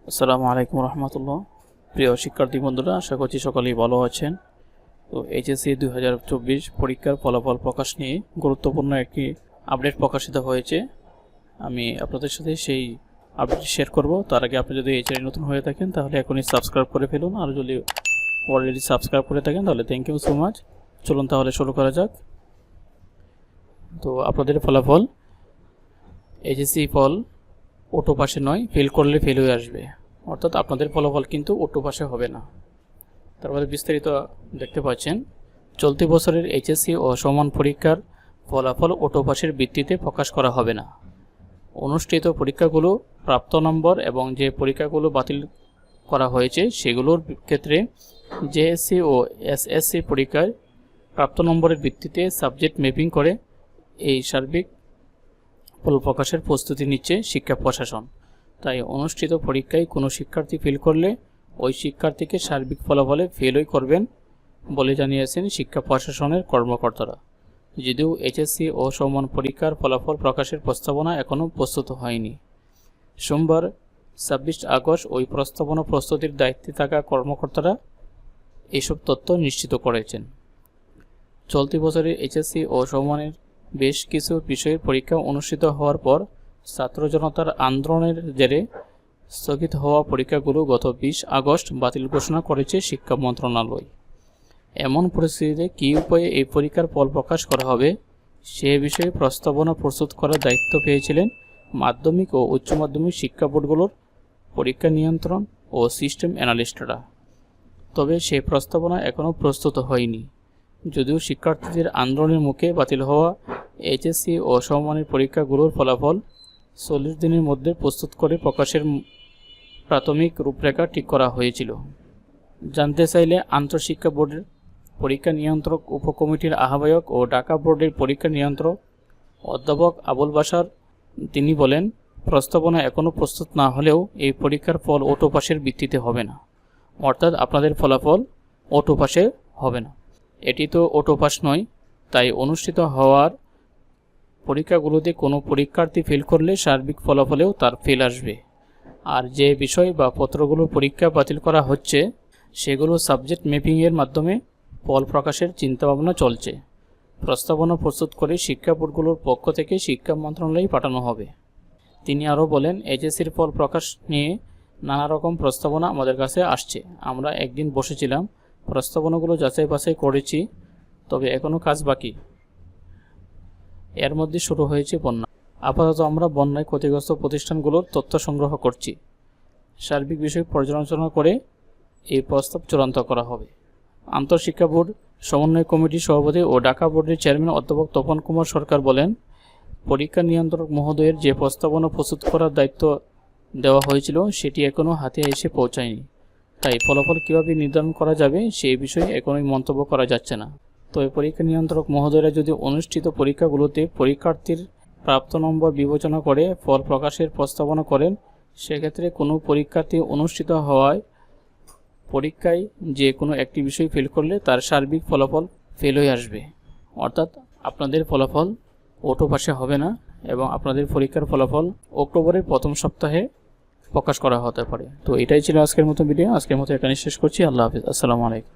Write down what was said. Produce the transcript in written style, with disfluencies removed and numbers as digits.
আসসালামু আলাইকুম রহমতুল্লাহ। প্রিয় শিক্ষার্থী বন্ধুরা, আশা করছি সকলেই ভালো আছেন। তো এইচএসসি 2024 পরীক্ষার ফলাফল প্রকাশ নিয়ে গুরুত্বপূর্ণ একটি আপডেট প্রকাশিত হয়েছে। আমি আপনাদের সাথে সেই আপডেট শেয়ার করব। তার আগে আপনি যদি এই চ্যানেল নতুন হয়ে থাকেন তাহলে এখনই সাবস্ক্রাইব করে ফেলুন, আর যদি অলরেডি সাবস্ক্রাইব করে থাকেন তাহলে থ্যাংক ইউ সো মাচ। চলুন তাহলে শুরু করা যাক। তো আপনাদের ফলাফল, এইচএসসি ফল অটো পাশে নয়, ফেল করলে ফেল হয়ে আসবে, অর্থাৎ আপনাদের ফলাফল কিন্তু অটো পাশে হবে না। তারপরে বিস্তারিত দেখতে পাচ্ছেন, চলতি বছরের এইচএসসি ও সমান পরীক্ষার ফলাফল অটো পাশের ভিত্তিতে প্রকাশ করা হবে না। অনুষ্ঠিত পরীক্ষাগুলো, প্রাপ্ত নম্বর এবং যে পরীক্ষাগুলো বাতিল করা হয়েছে সেগুলোর ক্ষেত্রে জেএসসি ও এসএসসি পরীক্ষায় প্রাপ্ত নম্বরের ভিত্তিতে সাবজেক্ট ম্যাপিং করে এই সার্বিক ফল প্রকাশের প্রস্তুতি নিচ্ছে শিক্ষা প্রশাসন। তাই অনুষ্ঠিত পরীক্ষায় কোনো শিক্ষার্থী ফেল করলে ওই শিক্ষার্থীকে সার্বিক ফলাফলে ফেলই করবেন বলে জানিয়েছেন শিক্ষা প্রশাসনের কর্মকর্তারা। যদিও এইচএসসি ও সমান পরীক্ষার ফলাফল প্রকাশের প্রস্তাবনা এখনও প্রস্তুত হয়নি। সোমবার 26 আগস্ট ওই প্রস্তাবনা প্রস্তুতির দায়িত্বে থাকা কর্মকর্তারা এইসব তথ্য নিশ্চিত করেছেন। চলতি বছরের এইচএসসি ও সমানের বেশ কিছু বিষয়ের পরীক্ষা অনুষ্ঠিত হওয়ার পর ছাত্র জনতার আন্দোলনের জেরে স্থগিত হওয়া পরীক্ষাগুলো গত 20 আগস্ট বাতিল ঘোষণা করেছে শিক্ষা মন্ত্রণালয়। এমন পরিস্থিতিতে কী উপায়ে এই পরীক্ষার ফল প্রকাশ করা হবে সে বিষয়ে প্রস্তাবনা প্রস্তুত করার দায়িত্ব পেয়েছিলেন মাধ্যমিক ও উচ্চ মাধ্যমিক শিক্ষা বোর্ডগুলোর পরীক্ষা নিয়ন্ত্রণ ও সিস্টেম অ্যানালিস্টরা। তবে সেই প্রস্তাবনা এখনও প্রস্তুত হয়নি। যদিও শিক্ষার্থীদের আন্দোলনের মুখে বাতিল হওয়া এইচএসসি ও সমমানের পরীক্ষাগুলোর ফলাফল 40 দিনের মধ্যে প্রস্তুত করে প্রকাশের প্রাথমিক রূপরেখা ঠিক করা হয়েছিল। জানতে চাইলে আন্তঃশিক্ষা বোর্ডের পরীক্ষা নিয়ন্ত্রক উপকমিটির আহ্বায়ক ও ঢাকা বোর্ডের পরীক্ষা নিয়ন্ত্রক অধ্যাপক আবুল বাশার তিনি বলেন, প্রস্তাবনা এখনও প্রস্তুত না হলেও এই পরীক্ষার ফল অটো পাসের ভিত্তিতে হবে না, অর্থাৎ আপনাদের ফলাফল অটো পাসে হবে না। এটি তো অটো পাস নয়, তাই অনুষ্ঠিত হওয়ার পরীক্ষাগুলোতে কোনো পরীক্ষার্থী ফেল করলে সার্বিক ফলাফলেও তার ফেল আসবে। আর যে বিষয় বা পত্রগুলোর পরীক্ষা বাতিল করা হচ্ছে সেগুলো সাবজেক্ট ম্যাপিংয়ের মাধ্যমে ফল প্রকাশের চিন্তাভাবনা চলছে। প্রস্তাবনা প্রস্তুত করে শিক্ষা বোর্ডগুলোর পক্ষ থেকে শিক্ষা মন্ত্রণালয়ে পাঠানো হবে। তিনি আরও বলেন, এইচএসসির ফল প্রকাশ নিয়ে নানা রকম প্রস্তাবনা আমাদের কাছে আসছে। আমরা একদিন বসেছিলাম, প্রস্তাবনাগুলো যাচাই বাছাই করেছি, তবে এখনও কাজ বাকি। এর মধ্যে শুরু হয়েছে বন্যা। আপাতত আমরা বন্যায় ক্ষতিগ্রস্ত প্রতিষ্ঠানগুলোর তথ্য সংগ্রহ করছি। সার্বিক বিষয় পর্যালোচনা করে এই প্রস্তাব চূড়ান্ত করা হবে। আন্তঃশিক্ষা বোর্ড সমন্বয় কমিটির সভাপতি ও ঢাকা বোর্ডের চেয়ারম্যান অধ্যাপক তপন কুমার সরকার বলেন, পরীক্ষা নিয়ন্ত্রক মহোদয়ের যে প্রস্তাবনা প্রস্তুত করার দায়িত্ব দেওয়া হয়েছিল সেটি এখনও হাতে এসে পৌঁছায়নি। তাই ফলাফল কীভাবে নির্ধারণ করা যাবে সেই বিষয়ে এখনই মন্তব্য করা যাচ্ছে না। তবে পরীক্ষা নিয়ন্ত্রক মহোদয়রা যদি অনুষ্ঠিত পরীক্ষাগুলোতে পরীক্ষার্থীর প্রাপ্ত নম্বর বিবেচনা করে ফল প্রকাশের প্রস্তাবনা করেন, সেক্ষেত্রে কোনো পরীক্ষার্থী অনুষ্ঠিত হওয়ায় পরীক্ষায় যে কোনো একটি বিষয় ফেল করলে তার সার্বিক ফলাফল ফেল হয়ে আসবে, অর্থাৎ আপনাদের ফলাফল অটো পাসে হবে না এবং আপনাদের পরীক্ষার ফলাফল অক্টোবরের প্রথম সপ্তাহে প্রকাশ করা হতে পারে। তো এটাই ছিল আজকের মতো ভিডিও। আজকের মতো এখানে শেষ করছি। আল্লাহ হাফিজ। আসসালামু আলাইকুম।